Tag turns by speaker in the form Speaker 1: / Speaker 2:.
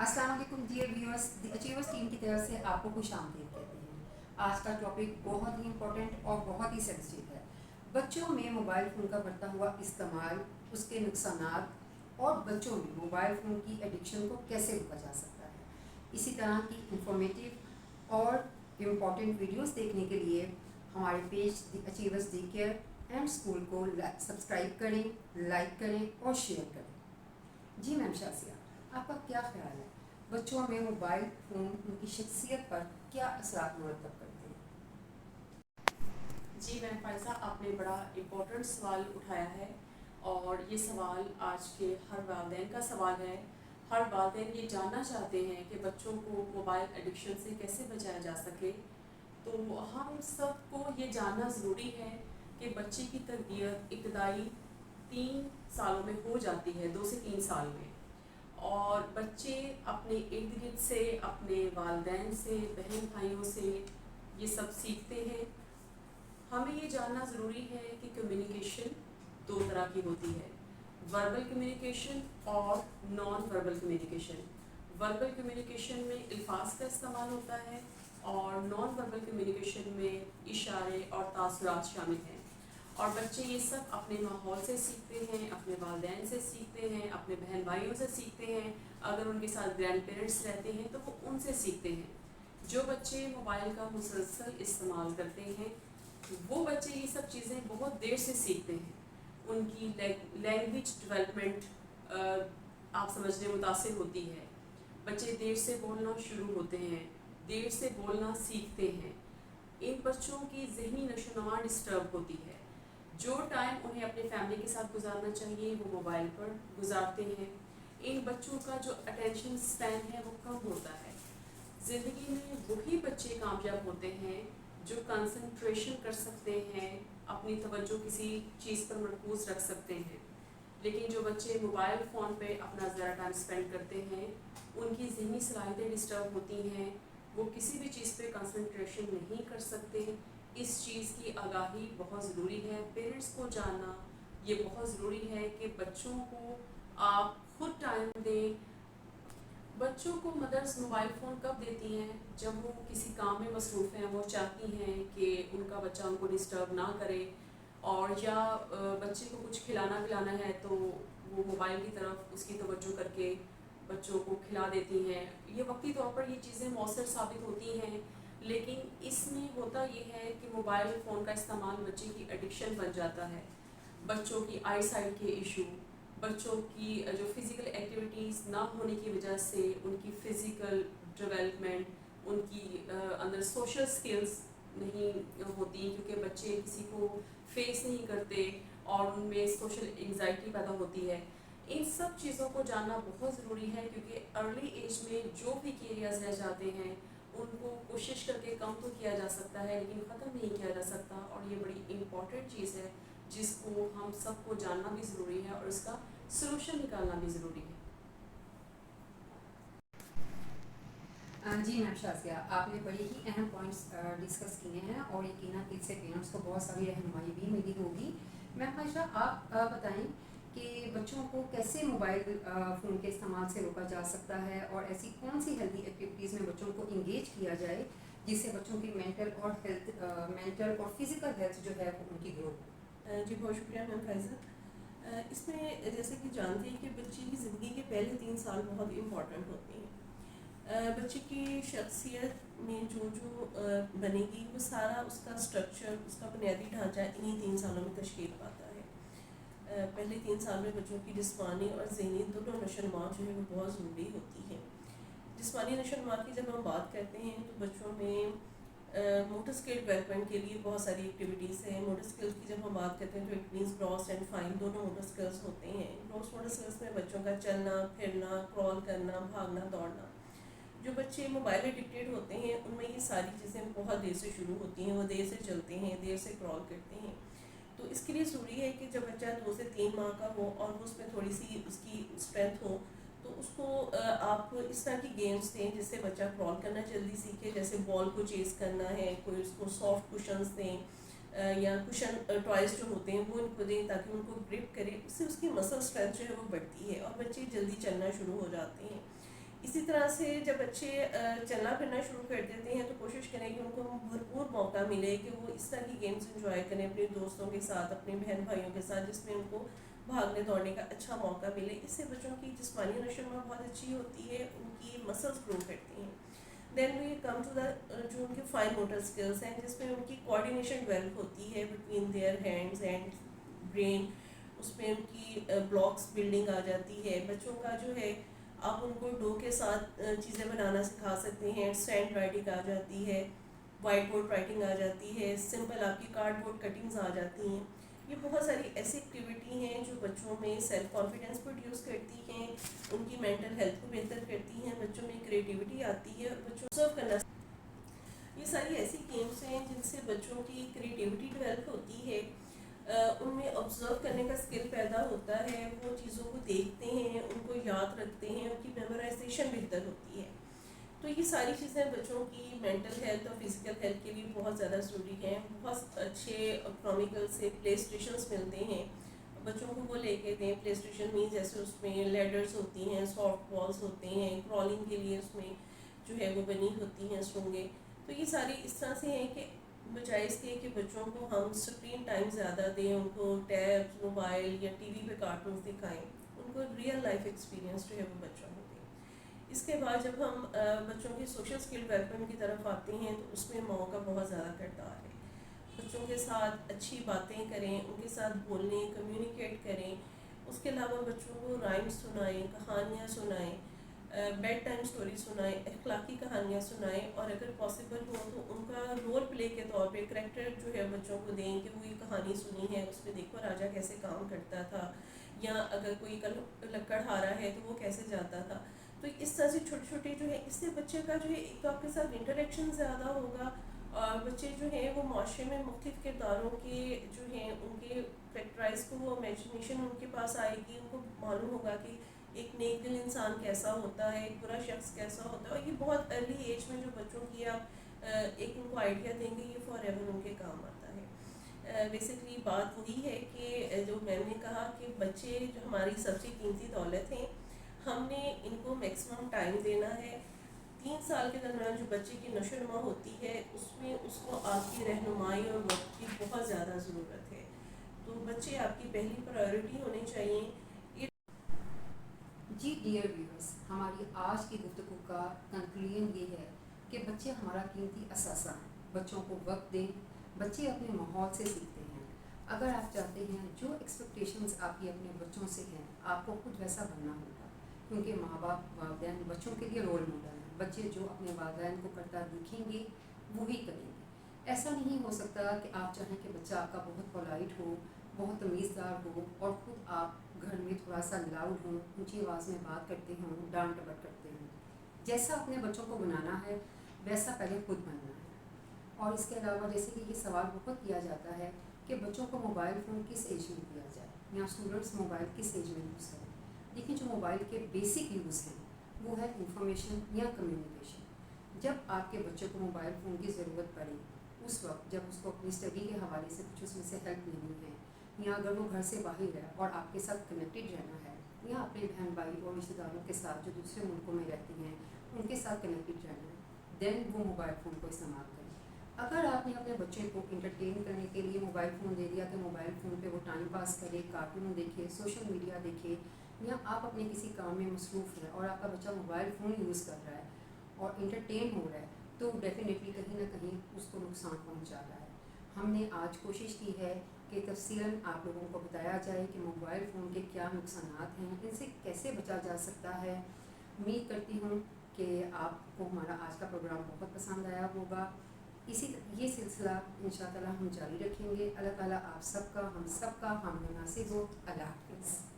Speaker 1: अस्सलाम वालेकुम dear viewers, the achievers team की तरफ से आपको खुश आमदीद कहते हैं। आज का टॉपिक बहुत ही इम्पोर्टेंट और बहुत ही सेंसिटिव है। बच्चों में मोबाइल फ़ोन का बढ़ता हुआ इस्तेमाल, उसके नुकसानात और बच्चों में मोबाइल फ़ोन की एडिक्शन को कैसे रोका जा सकता है। इसी तरह की इंफॉर्मेटिव और इम्पॉर्टेंट वीडियोस देखने के लिए हमारे page the achievers day care and school को सब्सक्राइब करें, लाइक करें और शेयर करें। जी मैम शासिया, आपका क्या ख्याल है, बच्चों में मोबाइल फ़ोन उनकी शख्सियत पर क्या असरात मुरतब करते हैं?
Speaker 2: जी मैम फ़ायज़ा, आपने बड़ा इम्पोर्टेंट सवाल उठाया है और ये सवाल आज के हर वालिदैन का सवाल है। हर वालिदैन ये जानना चाहते हैं कि बच्चों को मोबाइल एडिक्शन से कैसे बचाया जा सके। तो हम सबको ये जानना ज़रूरी है कि बच्चे की तरबियत इब्तदाई 3 सालों में हो जाती है, 2 से 3 साल में, और बच्चे अपने इर्द गिर्द से, अपने वालिदैन से, बहन भाइयों से ये सब सीखते हैं। हमें ये जानना ज़रूरी है कि कम्युनिकेशन 2 तरह की होती है, वर्बल कम्युनिकेशन और non verbal communication. Verbal communication में अल्फाज का इस्तेमाल होता है और नॉन वर्बल कम्युनिकेशन में इशारे और तासुरात शामिल हैं। और बच्चे ये सब अपने माहौल से सीखते हैं, अपने वालिदैन से सीखते हैं, अपने बहन भाइयों से सीखते हैं। अगर उनके साथ ग्रैंड पेरेंट्स रहते हैं तो वो उनसे सीखते हैं। जो बच्चे मोबाइल का मुसलसल इस्तेमाल करते हैं वो बच्चे ये सब चीज़ें बहुत देर से सीखते हैं। उनकी लैंग्वेज डेवलपमेंट आप समझने मुतासिर होती है। बच्चे देर से बोलना शुरू होते हैं, देर से बोलना सीखते हैं। इन बच्चों की ज़हनी नशोनुमा डिस्टर्ब होती है। जो टाइम उन्हें अपने फैमिली के साथ गुजारना चाहिए वो मोबाइल पर गुजारते हैं। इन बच्चों का जो अटेंशन स्पैन है वो कम होता है। ज़िंदगी में वही बच्चे कामयाब होते हैं जो कंसंट्रेशन कर सकते हैं, अपनी तवज्जो किसी चीज़ पर मरकूज़ रख सकते हैं। लेकिन जो बच्चे मोबाइल फ़ोन पे अपना ज़्यादा टाइम स्पेंड करते हैं उनकी ज़हनी सलाहियतें डिस्टर्ब होती हैं, वो किसी भी चीज़ पे कंसंट्रेशन नहीं कर सकते। इस चीज़ की आगाही बहुत ज़रूरी है, पेरेंट्स को जानना ये बहुत ज़रूरी है कि बच्चों को आप खुद टाइम दें। बच्चों को मदर्स मोबाइल फ़ोन कब देती हैं? जब वो किसी काम में मसरूफ़ हैं, वो चाहती हैं कि उनका बच्चा उनको डिस्टर्ब ना करे, और या बच्चे को कुछ खिलाना पिलाना है तो वो मोबाइल की तरफ उसकी तवज्जो करके बच्चों को खिला देती हैं। ये वक्ती तौर पर ये चीज़ें मौसर साबित होती हैं, लेकिन इसमें होता ये है कि मोबाइल फ़ोन का इस्तेमाल बच्चे की एडिक्शन बन जाता है। बच्चों की आई साइट के इशू, बच्चों की जो फ़िज़िकल एक्टिविटीज़ ना होने की वजह से उनकी फ़िज़िकल डेवलपमेंट, उनकी अंदर सोशल स्किल्स नहीं होती, क्योंकि बच्चे किसी को फेस नहीं करते और उनमें सोशल एंग्जाइटी पैदा होती है। इन सब चीज़ों को जानना बहुत ज़रूरी है, क्योंकि अर्ली एज में जो भी एरियाज़ रह जाते हैं उनको कोशिश करके कम तो किया जा सकता है लेकिन ख़त्म नहीं किया जा सकता, और ये बड़ी इम्पॉर्टेंट चीज़ है जिसको हम सबको जानना भी ज़रूरी है और इसका सलूशन निकालना भी ज़रूरी है।
Speaker 1: जी मैम शासिया, आपने बड़े ही अहम पॉइंट्स डिस्कस किए हैं और यकीनन इससे पेरेंट्स को बहुत सारी रहनुमाई भी मिली होगी। मैम आयशा, आप बताएं कि बच्चों को कैसे मोबाइल फ़ोन के इस्तेमाल से रोका जा सकता है और ऐसी कौन सी हेल्दी एक्टिविटीज़ में बच्चों को इंगेज किया जाए जिससे बच्चों की मेंटल और फिज़िकल हेल्थ जो है वो उनकी ग्रो हो।
Speaker 3: जी बहुत शुक्रिया मैम फ़ायज़ा। इसमें जैसे कि जानते हैं कि बच्चे की ज़िंदगी के पहले 3 साल बहुत इम्पॉर्टेंट होते हैं। बच्चे की शख्सियत में जो जो बनेगी वो सारा उसका स्ट्रक्चर, उसका बुनियादी ढांचा इन्हीं 3 सालों में तश्कील पाता है। पहले 3 साल में बच्चों की जिस्मानी और ज़हनी दोनों नशोनुमा जो है वो बहुत ज़रूरी होती है। जिस्मानी नशोनुमा की जब हम बात करते हैं तो बच्चों में मोटर स्किल डेवलपमेंट के लिए बहुत सारी एक्टिविटीज़ हैं। मोटर स्किल्स की जब हम बात करते हैं तो it means gross and fine दोनों मोटर स्किल्स होते हैं। ग्रॉस मोटर स्किल्स में बच्चों का चलना फिरना, क्रॉल करना, भागना दौड़ना। जो बच्चे मोबाइल एडिक्टेड होते हैं उनमें ये सारी चीज़ें बहुत देर से शुरू होती हैं, वो देर से चलते हैं, देर से क्रॉल करते हैं। तो इसके लिए ज़रूरी है कि जब बच्चा 2 से 3 माह का हो और वो उसमें थोड़ी सी उसकी स्ट्रेंथ हो तो उसको आप इस तरह की गेम्स दें जिससे बच्चा क्रॉल करना जल्दी सीखे। जैसे बॉल को चेस करना है, कोई उसको सॉफ्ट कुशन्स दें या कुशन टॉयज़ जो होते हैं वो इनको दें ताकि उनको ग्रिप करे। उससे उसकी मसल स्ट्रेंथ जो है वो बढ़ती है और बच्चे जल्दी चलना शुरू हो जाते हैं। اسی طرح سے جب بچے چلنا پھرنا شروع کر دیتے ہیں تو کوشش کریں کہ ان کو بھرپور موقع ملے کہ وہ اس طرح کی گیمز انجوائے کریں اپنے دوستوں کے ساتھ، اپنے بہن بھائیوں کے ساتھ، جس میں ان کو بھاگنے دوڑنے کا اچھا موقع ملے. اس سے بچوں کی جسمانی نشوونما بہت اچھی ہوتی ہے، ان کی مسلس گرو کرتی ہیں. دین وی کم ٹو دا جو ان کے فائن موٹر اسکلس ہیں، جس میں ان کی کوآرڈینیشن ڈیولپ ہوتی ہے between their hands and brain. اس میں ان کی بلاکس بلڈنگ آ جاتی ہے. بچوں کا جو ہے آپ ان کو ڈو کے ساتھ چیزیں بنانا سکھا سکتے ہیں. سینڈ رائٹنگ آ جاتی ہے، وائٹ بورڈ رائٹنگ آ جاتی ہے، سمپل آپ کی کارڈ بورڈ کٹنگز آ جاتی ہیں. یہ بہت ساری ایسی ایکٹیویٹی ہیں جو بچوں میں سیلف کانفیڈنس پروڈیوس کرتی ہیں، ان کی مینٹل ہیلتھ کو بہتر کرتی ہیں، بچوں میں کریٹیوٹی آتی ہے. بچوں کو سرو کرنا، یہ ساری ایسی گیمس ہیں جن سے بچوں کی کریٹیوٹی ڈیولپ ہوتی ہے، ان میں آبزرو کرنے کا اسکل پیدا ہوتا ہے، وہ چیزوں کو دیکھتے ہیں، ان کو یاد رکھتے ہیں، ان کی میمورائزیشن بہتر ہوتی ہے. تو یہ ساری چیزیں بچوں کی مینٹل ہیلتھ اور فزیکل ہیلتھ کے لیے بہت زیادہ ضروری ہیں. بہت اچھے اکنامیکل سے پلے اسٹیشنس ملتے ہیں، بچوں کو وہ لے کے دیں. پلے اسٹیشن میں جیسے اس میں لیڈرز ہوتی ہیں، سافٹ بالز ہوتے ہیں، کرالنگ کے لیے اس میں جو ہے وہ بنی ہوتی ہیں سرنگیں. تو یہ ساری اس طرح سے ہیں کہ بجائے اس کے کہ بچوں کو ہم اسکرین ٹائم زیادہ دیں، ان کو ٹیب، موبائل یا ٹی وی پہ کارٹونس دکھائیں، ان کو ریئل لائف ایکسپیرینس جو ہے وہ بچوں کو دیں. اس کے بعد جب ہم بچوں کی سوشل اسکل ڈیولپمنٹ کی طرف آتے ہیں تو اس میں ماؤں کا بہت زیادہ کردار ہے. بچوں کے ساتھ اچھی باتیں کریں، ان کے ساتھ بولیں، کمیونیکیٹ کریں. اس کے علاوہ بچوں کو رائمس سنائیں، کہانیاں سنائیں، بیڈ ٹائم اسٹوری سنائیں، اخلاقی کہانیاں سنائیں، اور اگر پاسبل ہو تو ان کا رول پلے کے طور پہ کریکٹر جو ہے بچوں کو دیں کہ وہ یہ کہانی سنی ہے، اس میں دیکھو راجا کیسے کام کرتا تھا، یا اگر کوئی لکڑہارا ہے تو وہ کیسے جاتا تھا. تو اس طرح سے چھوٹے چھوٹے جو ہے، اس سے بچے کا جو ہے ایک تو آپ کے ساتھ انٹریکشن زیادہ ہوگا، اور بچے جو ہیں وہ معاشرے میں مختلف کرداروں کے جو ہیں ان کے کریکٹرائز کو وہ امیجنیشن ان کے پاس آئے گی. ان کو معلوم ہوگا کہ ایک نیک دل انسان کیسا ہوتا ہے، ایک برا شخص کیسا ہوتا ہے. اور یہ بہت ارلی ایج میں جو بچوں کی آپ ایک ان کو آئیڈیا دیں گے، یہ فار ایور ان کے کام آتا ہے. بیسکلی بات وہی ہے کہ جو میں نے کہا کہ بچے جو ہماری سب سے قیمتی دولت ہیں، ہم نے ان کو میکسیمم ٹائم دینا ہے. 3 سال کے دوران جو بچے کی نشو و نما ہوتی ہے، اس میں اس کو آپ کی رہنمائی اور وقت کی بہت زیادہ ضرورت ہے. تو بچے آپ کی پہلی پرائیورٹی ہونے چاہیے.
Speaker 1: جی ڈیئر ویورس، ہماری آج کی گفتگو کا کنکلوژن یہ ہے کہ بچے ہمارا قیمتی اثاثہ ہیں. بچوں کو وقت دیں. بچے اپنے ماحول سے سیکھتے ہیں. اگر آپ چاہتے ہیں جو ایکسپیکٹیشنز آپ کی اپنے بچوں سے ہیں، آپ کو خود ویسا بننا ہوگا، کیونکہ ماں باپ والدین بچوں کے لیے رول ماڈل ہیں. بچے جو اپنے والدین کو کرتا دیکھیں گے وہی کریں گے. ایسا نہیں ہو سکتا کہ آپ چاہیں کہ بچہ آپ کا بہت پولائٹ ہو، بہت تمیزدار ہو، اور خود آپ گھر میں تھوڑا سا لاؤڈ ہوں، اونچی آواز میں بات کرتے ہوں، ڈانٹ ڈپٹ کرتے ہوں. جیسا اپنے بچوں کو بنانا ہے ویسا پہلے خود بننا ہے. اور اس کے علاوہ جیسے کہ یہ سوال بہت کیا جاتا ہے کہ بچوں کو موبائل فون کس ایج میں دیا جائے، یا اسٹوڈنٹس موبائل کس ایج میں یوز کریں. دیکھیں، جو موبائل کے بیسک یوز ہیں وہ ہے انفارمیشن یا کمیونیکیشن. جب آپ کے بچے کو موبائل فون کی ضرورت پڑے، اس وقت جب اس کو اپنی اسٹڈی کے حوالے سے کچھ اس میں سے ہیلپ لینی ہے، یا اگر وہ گھر سے باہر ہے اور آپ کے ساتھ کنیکٹڈ رہنا ہے، یا اپنے بہن بھائی اور رشتہ داروں کے ساتھ جو دوسرے ملکوں میں رہتے ہیں ان کے ساتھ کنیکٹڈ رہنا ہے، دین وہ موبائل فون کو استعمال کریں. اگر آپ نے اپنے بچے کو انٹرٹین کرنے کے لیے موبائل فون دے دیا کہ موبائل فون پہ وہ ٹائم پاس کرے، کارٹون دیکھے، سوشل میڈیا دیکھے، یا آپ اپنے کسی کام میں مصروف ہیں اور آپ کا بچہ موبائل فون یوز کر رہا ہے اور انٹرٹین ہو رہا ہے، تو ڈیفینیٹلی کہیں نہ کہیں اس کو نقصان پہنچا رہا ہے. ہم نے آج کوشش کی ہے کہ تفصیلاً آپ لوگوں کو بتایا جائے کہ موبائل فون کے کیا نقصانات ہیں، ان سے کیسے بچا جا سکتا ہے. امید کرتی ہوں کہ آپ کو ہمارا آج کا پروگرام بہت پسند آیا ہوگا. یہ سلسلہ انشاء اللہ ہم جاری رکھیں گے. اللہ تعالیٰ آپ سب کا، ہم سب کا حامل ناصر ہو. اللہ حافظ.